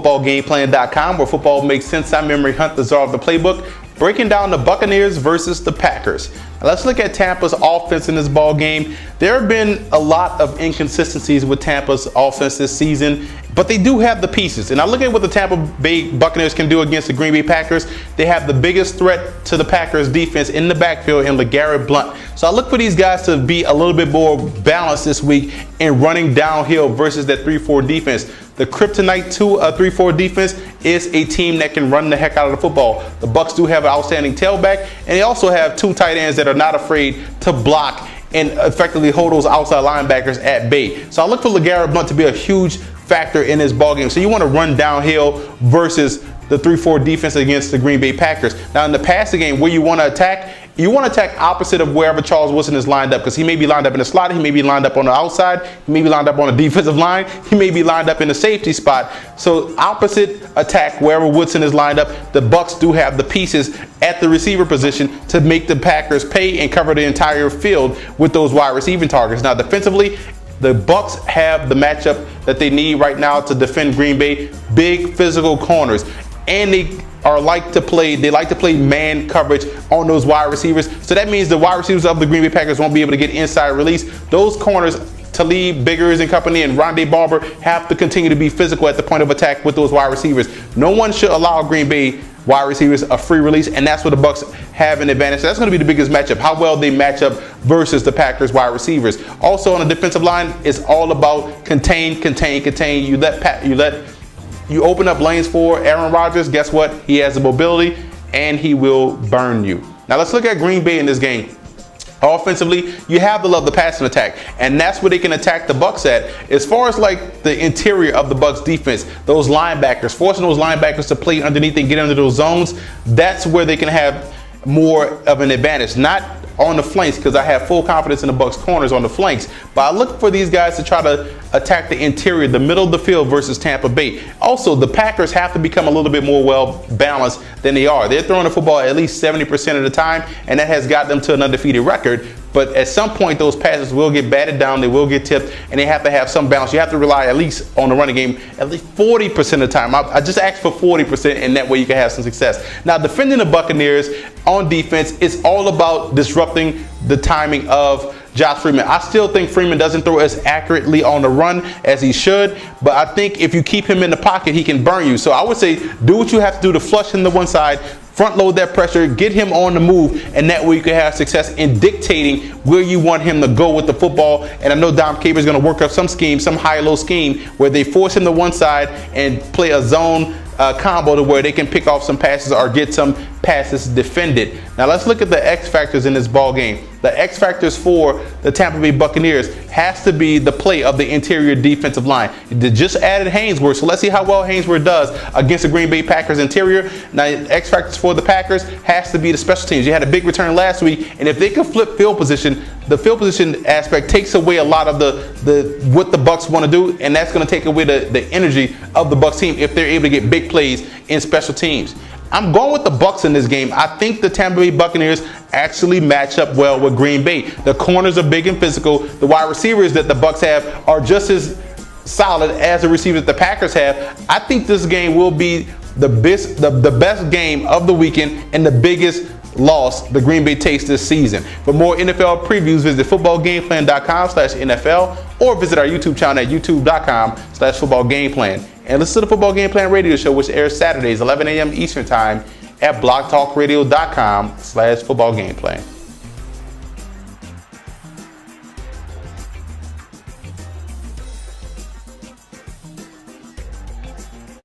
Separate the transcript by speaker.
Speaker 1: footballgameplan.com, where football makes sense. I'm Memory Hunt, the czar of the playbook, breaking down the Buccaneers versus the Packers. Now let's look at Tampa's offense in this ball game. There have been a lot of inconsistencies with Tampa's offense this season, but they do have the pieces. And I look at what the Tampa Bay Buccaneers can do against the Green Bay Packers. They have the biggest threat to the Packers defense in the backfield in LeGarrette Blount. So I look for these guys to be a little bit more balanced this week in running downhill versus that 3-4 defense. The kryptonite to a 3-4 defense is a team that can run the heck out of the football. The Bucs do have an outstanding tailback, and they also have two tight ends that are not afraid to block and effectively hold those outside linebackers at bay. So I look for LeGarrette Blount to be a huge factor in this ball game. So you want to run downhill versus the 3-4 defense against the Green Bay Packers. Now in the passing game, where you want to attack opposite of wherever Charles Woodson is lined up, because he may be lined up in the slot, he may be lined up on the outside, he may be lined up on the defensive line, he may be lined up in the safety spot. So opposite attack wherever Woodson is lined up. The Bucs do have the pieces at the receiver position to make the Packers pay and cover the entire field with those wide receiving targets. Now defensively, the Bucs have the matchup that they need right now to defend Green Bay. Big physical corners, and they like to play man coverage on those wide receivers. So that means the wide receivers of the Green Bay Packers won't be able to get inside release. Those corners, Talib, Biggers and company, and Rondé Barber, have to continue to be physical at the point of attack with those wide receivers. No one should allow Green Bay wide receivers a free release, and that's where the Bucs have an advantage. So that's going to be the biggest matchup, how well they match up versus the Packers wide receivers. Also on the defensive line, it's all about contain. You open up lanes for Aaron Rodgers, guess what? He has the mobility and he will burn you. Now let's look at Green Bay in this game. Offensively, you have to love the passing attack, and that's where they can attack the Bucs at. As far as like the interior of the Bucs defense, those linebackers, forcing those linebackers to play underneath and get into those zones, that's where they can have more of an advantage. Not on the flanks, because I have full confidence in the Bucs corners on the flanks, but I look for these guys to try to attack the interior, the middle of the field versus Tampa Bay. Also, the Packers have to become a little bit more well balanced than they are. They're throwing the football at least 70% of the time, and that has got them to an undefeated record. But at some point, those passes will get batted down, they will get tipped, and they have to have some balance. You have to rely at least on the running game at least 40% of the time. I just asked for 40%, and that way you can have some success. Now, defending the Buccaneers on defense, it's all about disrupting the timing of Josh Freeman. I still think Freeman doesn't throw as accurately on the run as he should, but I think if you keep him in the pocket, he can burn you. So I would say do what you have to do to flush him to one side, front load that pressure, get him on the move, and that way you can have success in dictating where you want him to go with the football. And I know Dom Capers is going to work up some scheme, some high-low scheme, where they force him to one side and play a zone combo to where they can pick off some passes or get some passes defended. Now let's look at the X factors in this ball game. The X factors for the Tampa Bay Buccaneers has to be the play of the interior defensive line. They just added Haynesworth, so let's see how well Haynesworth does against the Green Bay Packers interior. Now X factors for the Packers has to be the special teams. You had a big return last week, and if they can flip field position, the field position aspect takes away a lot of what the Bucs want to do, and that's going to take away the energy of the Bucs team if they're able to get big plays in special teams. I'm going with the Bucs in this game. I think the Tampa Bay Buccaneers actually match up well with Green Bay. The corners are big and physical. The wide receivers that the Bucs have are just as solid as the receivers that the Packers have. I think this game will be the best game of the weekend and the biggest loss the Green Bay takes this season. For more NFL previews, visit footballgameplan.com/NFL or visit our YouTube channel at youtube.com/footballgameplan. And listen to the Football Game Plan radio show, which airs Saturdays, 11 a.m. Eastern Time at blogtalkradio.com/footballgameplan.